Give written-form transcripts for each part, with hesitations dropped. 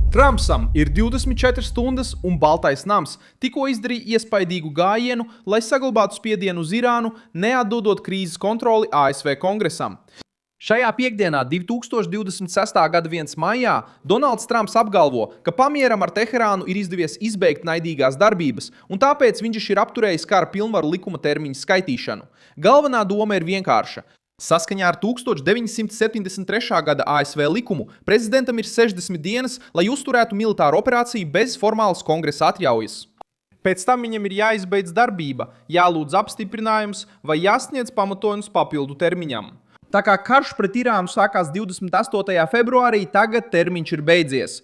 Trumpam ir 24 stundas, un Baltais nams tikko izdarīja iespaidīgu gājienu, lai saglabātu spiedienu uz Irānu, neatdodot krīzes kontroli ASV Kongresam. Šajā piekdienā, 2026. gada 1. maijā, Donalds Trumps apgalvo, ka pamieram ar Teherānu ir izdevies izbeigt naidīgās darbības, un tāpēc viņš ir apturējis kara pilnvaru likuma termiņu skaitīšanu. Galvenā doma ir vienkārša. Saskaņā ar 1973. gada ASV likumu prezidentam ir 60 dienas, lai uzturētu militāru operāciju bez formālas kongresa atļaujas. Pēc tam viņam ir jāizbeidz darbība, jālūdz apstiprinājums vai jāsniedz pamatojums papildu termiņam. Tā kā karš pret Irānu sākās 28. februārī, tagad termiņš ir beidzies.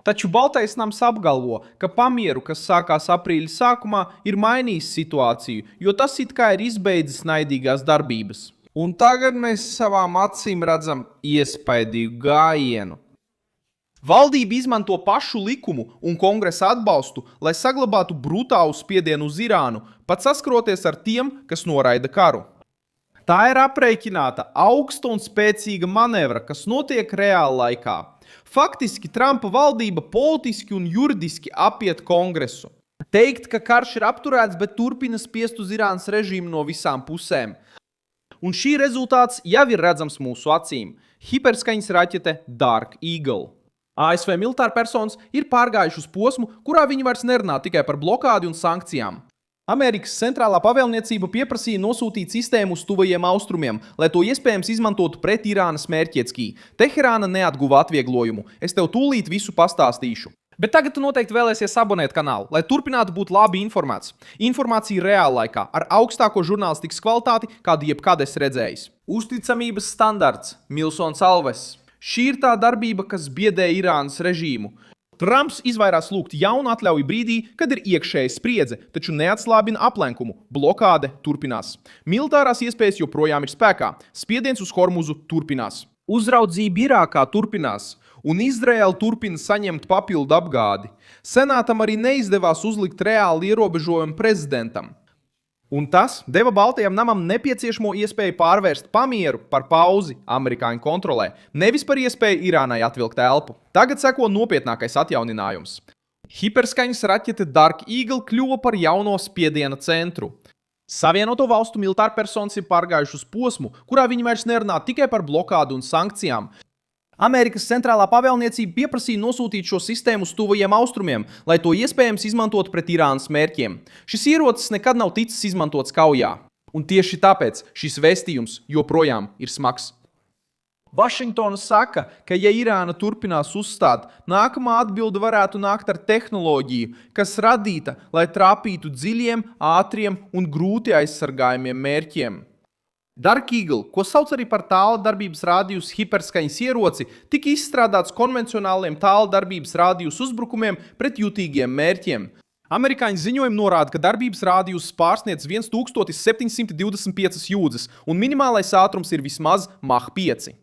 Taču Baltais nams apgalvo, ka pamieru, kas sākās aprīļa sākumā, ir mainījis situāciju, jo tas it kā ir izbeidzis naidīgās darbības. Un tagad mēs savām acīm redzam iespaidīgu gājienu. Valdība izmanto pašu likumu un kongresa atbalstu, lai saglabātu brutālu spiedienu uz Irānu, pat saskroties ar tiem, kas noraida karu. Tā ir aprēķināta augsta un spēcīga manevra, kas notiek reāla laikā. Faktiski Trumpa valdība politiski un juridiski apiet kongresu. Teikt, ka karš ir apturēts, bet turpina spiest uz Irānas režīmu no visām pusēm. Un šī rezultāts jau ir redzams mūsu acīm – hiperskaņas raķete Dark Eagle. ASV militārpersonas ir pārgājuši uz posmu, kurā viņi vairs nerunā tikai par blokādi un sankcijām. Amerikas centrālā pavēlniecība pieprasīja nosūtīt sistēmu uz tuvajiem austrumiem, lai to iespējams izmantotu pret Irānas mērķieckī. Teherāna neatguva atvieglojumu. Es tev tūlīt visu pastāstīšu. Bet tagad tu noteikti vēlēsies abonēt kanālu, lai turpinātu būt labi informēts. Informācija reāla laikā, ar augstāko žurnālistikas kvalitāti, kādu jebkad es redzējis. Uzticamības standarts – Milsons Alves. Šī ir tā darbība, kas biedē Irānas režīmu. Trumps izvairās lūgt jaunu atļauju brīdī, kad ir iekšēja spriedze, taču neatslābina aplenkumu. Blokāde turpinās. Militārās iespējas joprojām ir spēkā. Spiediens uz Hormuzu turpinās. Uzraudzība Irākā turpinās. Un Izraēla turpina saņemt papildu apgādi. Senātam arī neizdevās uzlikt reāli ierobežojumu prezidentam. Un tas deva Baltajam namam nepieciešamo iespēju pārvērst pamieru par pauzi amerikāņu kontrolē, nevis par iespēju Irānai atvilkt elpu. Tagad seko nopietnākais atjauninājums. Hiperskaņas raķete Dark Eagle kļuva par jauno spiediena centru. Savienoto valstu militārpersonas ir pārgājuši uz posmu, kurā viņi vairs nerunā tikai par blokādu un sankcijām. Amerikas centrālā pavēlniecība pieprasīja nosūtīt šo sistēmu uz tuvajiem austrumiem, lai to iespējams izmantot pret Irānas mērķiem. Šis ierocis nekad nav ticis izmantots kaujā. Un tieši tāpēc šis vēstījums joprojām ir smags. Vašingtona saka, ka ja Irāna turpinās uzstāt, nākamā atbilde varētu nākt ar tehnoloģiju, kas radīta, lai trāpītu dziļiem, ātriem un grūti aizsargājumiem mērķiem. Dark Eagle, ko sauc arī par tāla darbības rādījus hiperskaņas ieroci, tika izstrādāts konvencionāliem tāla darbības rādījus uzbrukumiem pret jutīgiem mērķiem. Amerikāņu ziņojumi norāda, ka darbības rādījus pārsniedz 1725 jūdzes, un minimālais ātrums ir vismaz Mach 5.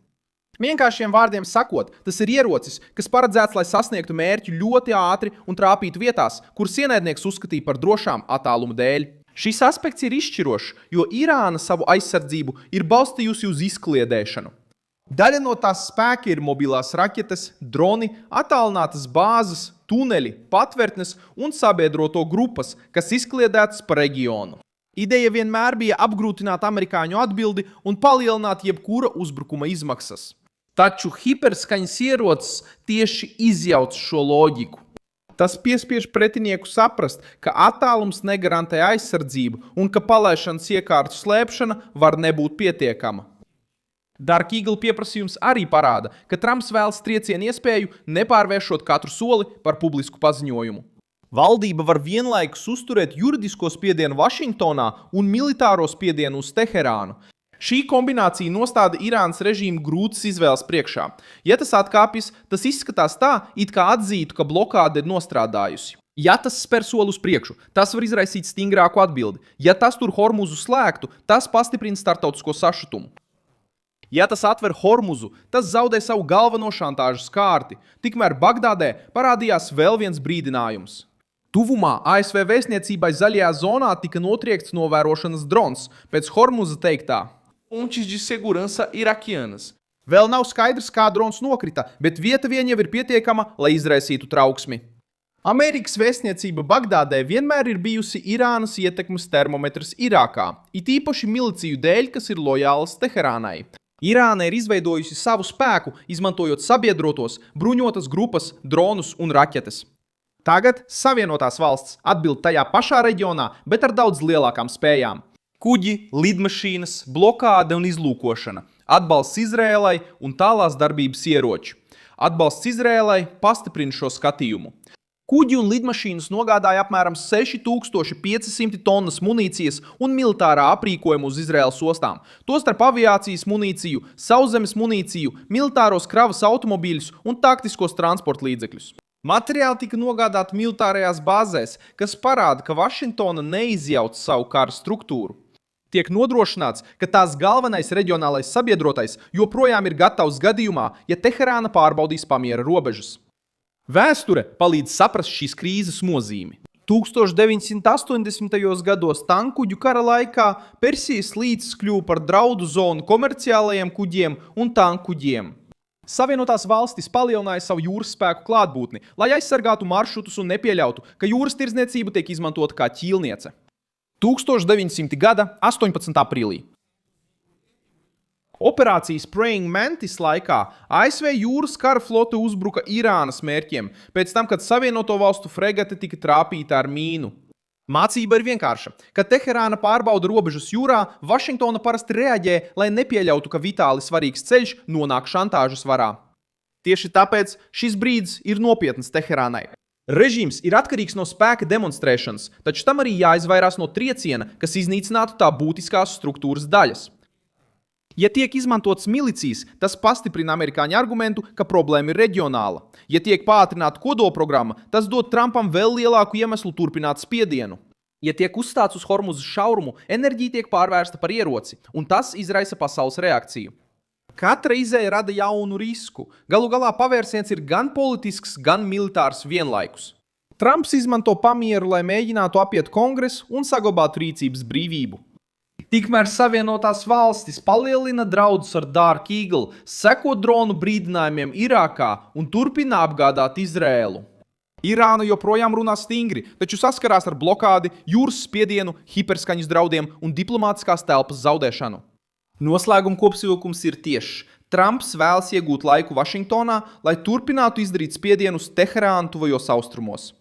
Vienkāršiem vārdiem sakot, tas ir ierocis, kas paredzēts, lai sasniegtu mērķi ļoti ātri un trāpītu vietās, kuras ienaidnieks uzskatīja par drošām attāluma dēļ. Šis aspekts ir izšķirošs, jo Irāna savu aizsardzību ir balstījusi uz izkliedēšanu. Daļa no tās spēka ir mobilās raķetes, droni, attālinātas bāzes, tuneļi, patvērtnes un sabiedroto grupas, kas izkliedētas pa reģionu. Ideja vienmēr bija apgrūtināt amerikāņu atbildi un palielināt jebkura uzbrukuma izmaksas. Taču hiperskaņas ierocis tieši izjauc šo loģiku. Tas piespiež pretinieku saprast, ka attālums negarantē aizsardzību un ka palaišanas iekārtu slēpšana var nebūt pietiekama. Dark Eagle pieprasījums arī parāda, ka Trumps vēlas triecienu iespēju, nepārvēršot katru soli par publisku paziņojumu. Valdība var vienlaikus uzturēt juridisko spiedienu Vašingtonā un militāro spiedienu uz Teherānu. Šī kombinācija nostāda Irānas režīmu grūtas izvēles priekšā. Ja tas atkāpjas, tas izskatās tā, it kā atzītu, ka blokāde ir nostrādājusi. Ja tas spēr soli uz priekšu, tas var izraisīt stingrāku atbildi. Ja tas tur Hormuzu slēgtu, tas pastiprina starptautisko sašutumu. Ja tas atver Hormuzu, tas zaudē savu galveno šantāžas kārti. Tikmēr Bagdādē parādījās vēl viens brīdinājums. Tuvumā ASV vēstniecībai zaļajā zonā tika notriekts novērošanas drons pēc Hormuza teiktā. Fontes de segurança iraquianas. Vēl nav skaidrs, kā drons nokrita, bet vieta vien jau ir pietiekama, lai izraisītu trauksmi. Amerikas vēstniecība Bagdādē vienmēr ir bijusi Irānas ietekmes termometrs Irākā, it īpaši miliciju dēļ, kas ir lojāls Teherānai. Irāna ir izveidojusi savu spēku, izmantojot sabiedrotos, bruņotas grupas, dronus un raķetes. Tagad Savienotās valsts atbild tajā pašā reģionā, bet ar daudz lielākām spējām. Kuģi, lidmašīnas, blokāde un izlūkošana, atbalsts Izrēlai un tālās darbības ieroči. Atbalsts Izrēlai pastiprina šo skatījumu. Kuģi un lidmašīnas nogādāja apmēram 6500 tonnas munīcijas un militārā aprīkojuma uz Izraēlas ostām, tostarp aviācijas munīciju, sauszemes munīciju, militāros kravas automobīļus un taktiskos transporta līdzekļus. Materiāli tika nogādāti militārajās bāzēs, kas parāda, ka Vašingtona neizjauc savu kara struktūru. Tiek nodrošināts, ka tās galvenais reģionālais sabiedrotais joprojām ir gatavs gadījumā, ja Teherāna pārbaudīs pamiera robežas. Vēsture palīdz saprast šīs krīzes nozīmi. 1980. gados tankuģu kara laikā Persijas līcis kļuva par draudu zonu komerciālajiem kuģiem un tankuģiem. Savienotās valstis palielināja savu jūras spēku klātbūtni, lai aizsargātu maršrutus un nepieļautu, ka jūras tirdzniecība tiek izmantota kā ķīlniece. 1900. gada 18. aprīlī. Operācijas Praying Mantis laikā ASV jūras kara flote uzbruka Irānas mērķiem, pēc tam, kad Savienoto valstu fregate tika trāpīta ar mīnu. Mācība ir vienkārša. Kad Teherāna pārbauda robežas jūrā, Vašingtona parasti reaģē, lai nepieļautu, ka vitāli svarīgs ceļš nonāk šantāžas varā. Tieši tāpēc šis brīdis ir nopietns Teherānai. Režīms ir atkarīgs no spēka demonstrēšanas, taču tam arī jāizvairās no trieciena, kas iznīcinātu tā būtiskās struktūras daļas. Ja tiek izmantotas milicijas, tas pastiprina amerikāņu argumentu, ka problēma ir reģionāla. Ja tiek pātrināta kodolprogramma, tas dod Trumpam vēl lielāku iemeslu turpināt spiedienu. Ja tiek uzstāts uz Hormuzas šaurumu, enerģija tiek pārvērsta par ieroci, un tas izraisa pasaules reakciju. Katra izēja rada jaunu risku. Galu galā pavērsiens ir gan politisks, gan militārs vienlaikus. Trumps izmanto pamieru, lai mēģinātu apiet Kongresu un saglabātu rīcības brīvību. Tikmēr Savienotās valstis palielina draudus ar Dark Eagle, seko dronu brīdinājumiem Irākā un turpina apgādāt Izrēlu. Irāna joprojām runā stingri, taču saskarās ar blokādi, jūras spiedienu, hiperskaņas draudiem un diplomātiskās telpas zaudēšanu. Noslēguma kopsavilkums ir tiešs. Trumps vēlas iegūt laiku Vašingtonā, lai turpinātu izdarīt spiedienu uz Teherānu tuvajos austrumos.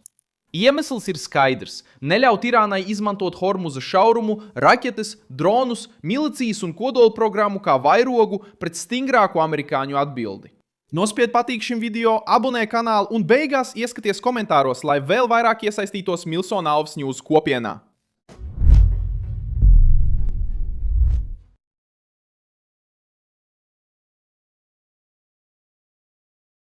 Iemesls ir skaidrs – neļaut Irānai izmantot Hormuza šaurumu, raķetes, dronus, milicijas un kodolprogrammu kā vairogu pret stingrāku amerikāņu atbildi. Nospied patīk šim video, abonē kanālu un beigās ieskaties komentāros, lai vēl vairāk iesaistītos Milsona Alvas News kopienā.